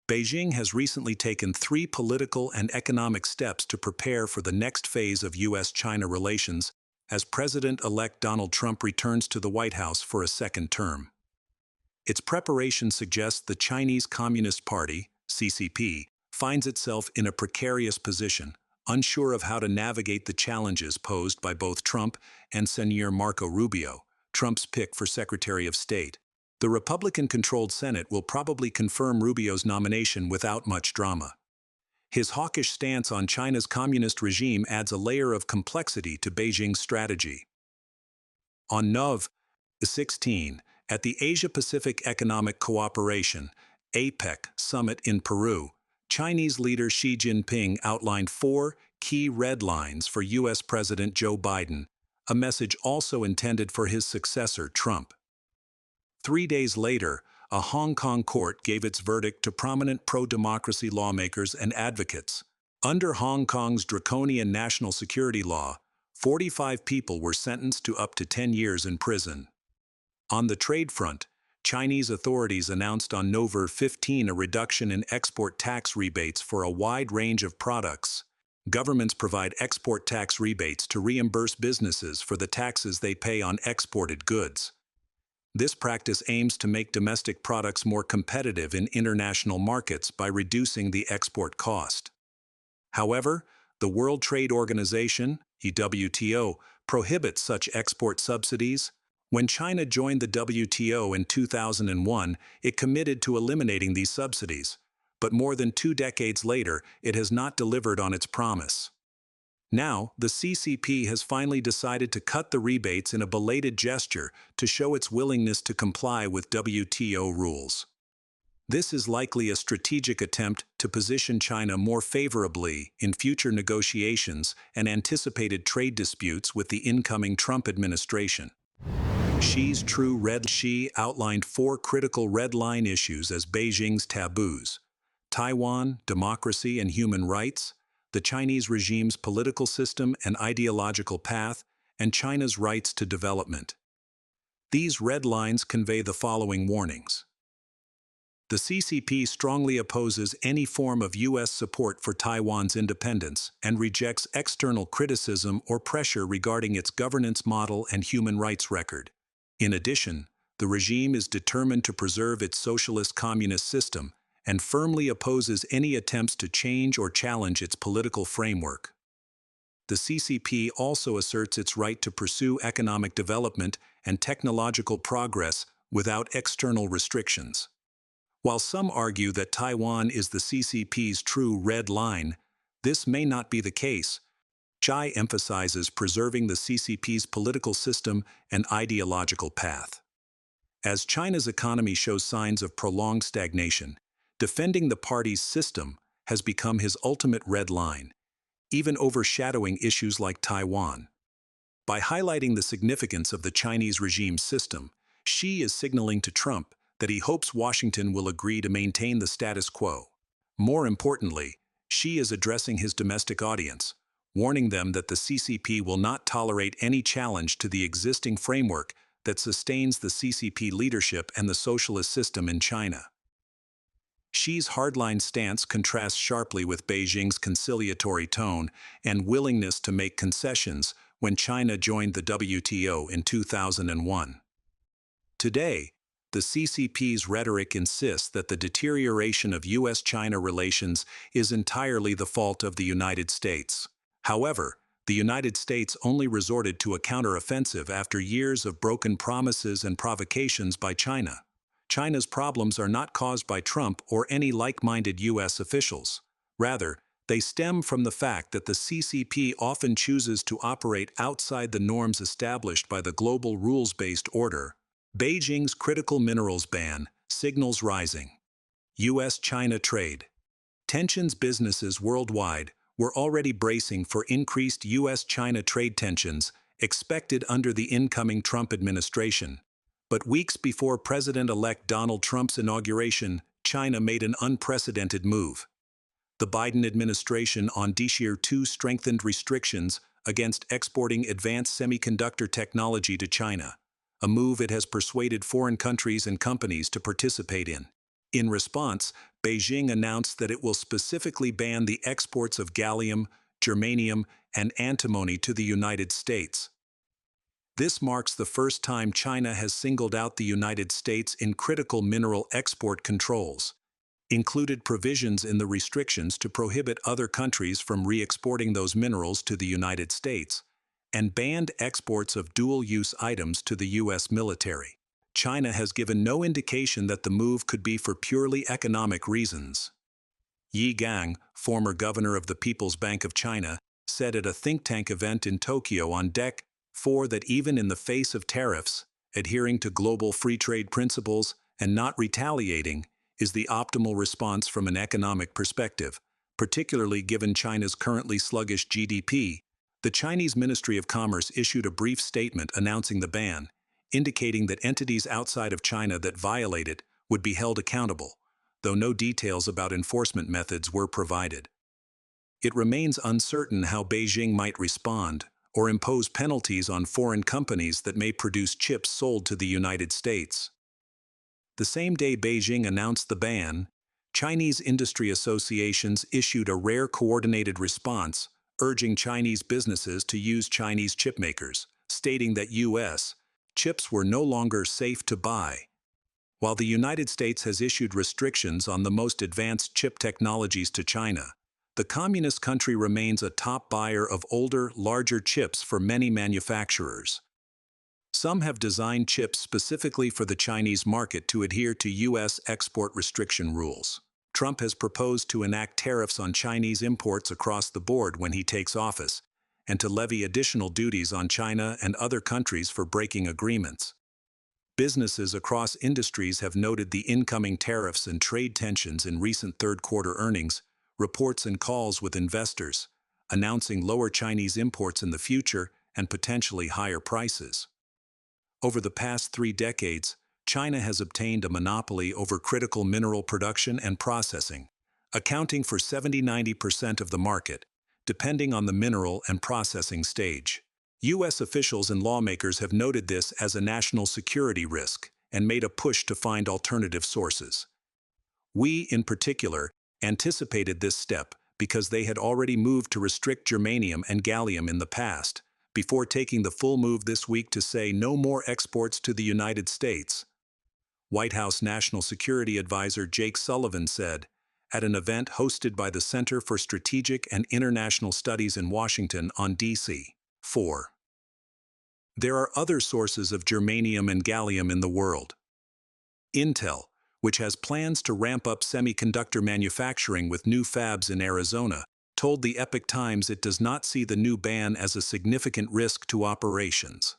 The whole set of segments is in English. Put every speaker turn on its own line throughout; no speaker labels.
Beijing has recently taken 3 political and economic steps to prepare for the next phase of U.S.-China relations as President-elect Donald Trump returns to the White House for a second term. Its preparation suggests the Chinese Communist Party, CCP, finds itself in a precarious position, unsure of how to navigate the challenges posed by both Trump and Señor Marco Rubio, Trump's pick for Secretary of State. The Republican-controlled Senate will probably confirm Rubio's nomination without much drama. His hawkish stance on China's communist regime adds a layer of complexity to Beijing's strategy. On Nov. 16, at the Asia-Pacific Economic Cooperation (APEC) summit in Peru, Chinese leader Xi Jinping outlined 4 key red lines for U.S. President Joe Biden, a message also intended for his successor, Trump. 3 days later, a Hong Kong court gave its verdict to prominent pro-democracy lawmakers and advocates. Under Hong Kong's draconian national security law, 45 people were sentenced to up to 10 years in prison. On the trade front, Chinese authorities announced on November 15 a reduction in export tax rebates for a wide range of products. Governments provide export tax rebates to reimburse businesses for the taxes they pay on exported goods. This practice aims to make domestic products more competitive in international markets by reducing the export cost. However, the World Trade Organization, WTO, prohibits such export subsidies. When China joined the WTO in 2001, it committed to eliminating these subsidies, but more than 2 decades later, it has not delivered on its promise. Now, the CCP has finally decided to cut the rebates in a belated gesture to show its willingness to comply with WTO rules. This is likely a strategic attempt to position China more favorably in future negotiations and anticipated trade disputes with the incoming Trump administration. Xi outlined 4 critical red line issues as Beijing's taboos: Taiwan, democracy and human rights, the Chinese regime's political system and ideological path, and China's rights to development. These red lines convey the following warnings. The CCP strongly opposes any form of U.S. support for Taiwan's independence and rejects external criticism or pressure regarding its governance model and human rights record. In addition, the regime is determined to preserve its socialist communist system and firmly opposes any attempts to change or challenge its political framework. The CCP also asserts its right to pursue economic development and technological progress without external restrictions. While some argue that Taiwan is the CCP's true red line, this may not be the case. Xi emphasizes preserving the CCP's political system and ideological path. As China's economy shows signs of prolonged stagnation, defending the party's system has become his ultimate red line, even overshadowing issues like Taiwan. By highlighting the significance of the Chinese regime's system, Xi is signaling to Trump that he hopes Washington will agree to maintain the status quo. More importantly, Xi is addressing his domestic audience, warning them that the CCP will not tolerate any challenge to the existing framework that sustains the CCP leadership and the socialist system in China. Xi's hardline stance contrasts sharply with Beijing's conciliatory tone and willingness to make concessions when China joined the WTO in 2001. Today, the CCP's rhetoric insists that the deterioration of U.S.-China relations is entirely the fault of the United States. However, the United States only resorted to a counteroffensive after years of broken promises and provocations by China. China's problems are not caused by Trump or any like-minded U.S. officials. Rather, they stem from the fact that the CCP often chooses to operate outside the norms established by the global rules-based order. Beijing's critical minerals ban signals rising U.S.-China trade. Businesses worldwide were already bracing for increased U.S.-China trade tensions expected under the incoming Trump administration. But weeks before President-elect Donald Trump's inauguration, China made an unprecedented move. The Biden administration on December 2 strengthened restrictions against exporting advanced semiconductor technology to China, a move it has persuaded foreign countries and companies to participate in. In response, Beijing announced that it will specifically ban the exports of gallium, germanium, and antimony to the United States. This marks the first time China has singled out the United States in critical mineral export controls, included provisions in the restrictions to prohibit other countries from re-exporting those minerals to the United States, and banned exports of dual-use items to the U.S. military. China has given no indication that the move could be for purely economic reasons. Yi Gang, former governor of the People's Bank of China, said at a think tank event in Tokyo on Deck 4 that even in the face of tariffs, adhering to global free trade principles and not retaliating is the optimal response from an economic perspective, particularly given China's currently sluggish GDP. The Chinese Ministry of Commerce issued a brief statement announcing the ban, indicating that entities outside of China that violate it would be held accountable, though no details about enforcement methods were provided. It remains uncertain how Beijing might respond or impose penalties on foreign companies that may produce chips sold to the United States. The same day Beijing announced the ban, Chinese industry associations issued a rare coordinated response urging Chinese businesses to use Chinese chipmakers, stating that U.S. chips were no longer safe to buy. While the United States has issued restrictions on the most advanced chip technologies to China, the communist country remains a top buyer of older, larger chips for many manufacturers. Some have designed chips specifically for the Chinese market to adhere to U.S. export restriction rules. Trump has proposed to enact tariffs on Chinese imports across the board when he takes office, and to levy additional duties on China and other countries for breaking agreements. Businesses across industries have noted the incoming tariffs and trade tensions in recent third-quarter earnings, reports and calls with investors, announcing lower Chinese imports in the future and potentially higher prices. Over the past 3 decades, China has obtained a monopoly over critical mineral production and processing, accounting for 70–90% of the market, depending on the mineral and processing stage. U.S. officials and lawmakers have noted this as a national security risk and made a push to find alternative sources. We, in particular, anticipated this step because they had already moved to restrict germanium and gallium in the past, before taking the full move this week to say no more exports to the United States. White House National Security Advisor Jake Sullivan said, at an event hosted by the Center for Strategic and International Studies in Washington on DC 4. There are other sources of germanium and gallium in the world. Intel, which has plans to ramp up semiconductor manufacturing with new fabs in Arizona, told the Epoch Times it does not see the new ban as a significant risk to operations.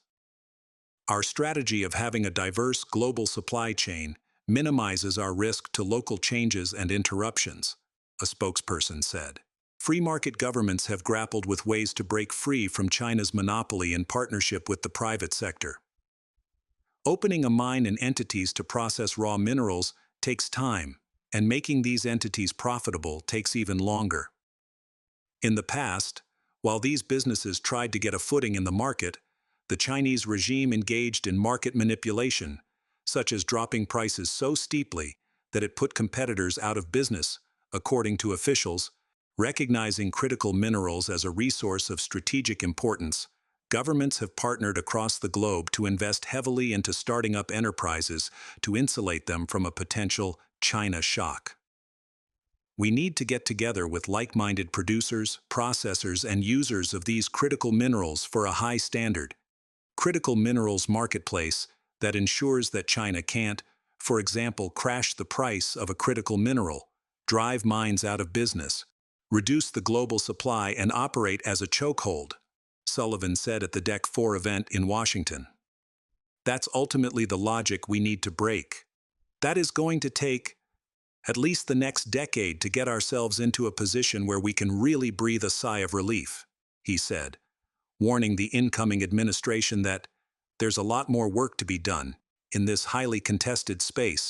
Our strategy of having a diverse global supply chain minimizes our risk to local changes and interruptions, a spokesperson said. Free market governments have grappled with ways to break free from China's monopoly in partnership with the private sector. Opening a mine and entities to process raw minerals takes time, and making these entities profitable takes even longer. In the past, while these businesses tried to get a footing in the market, the Chinese regime engaged in market manipulation, such as dropping prices so steeply that it put competitors out of business, according to officials. Recognizing critical minerals as a resource of strategic importance, governments have partnered across the globe to invest heavily into starting up enterprises to insulate them from a potential China shock. We need to get together with like-minded producers, processors, and users of these critical minerals for a high standard, critical minerals marketplace that ensures that China can't, for example, crash the price of a critical mineral, drive mines out of business, reduce the global supply, and operate as a chokehold, Sullivan said at the Deck 4 event in Washington. That's ultimately the logic we need to break. That is going to take at least the next decade to get ourselves into a position where we can really breathe a sigh of relief, he said, warning the incoming administration that there's a lot more work to be done in this highly contested space.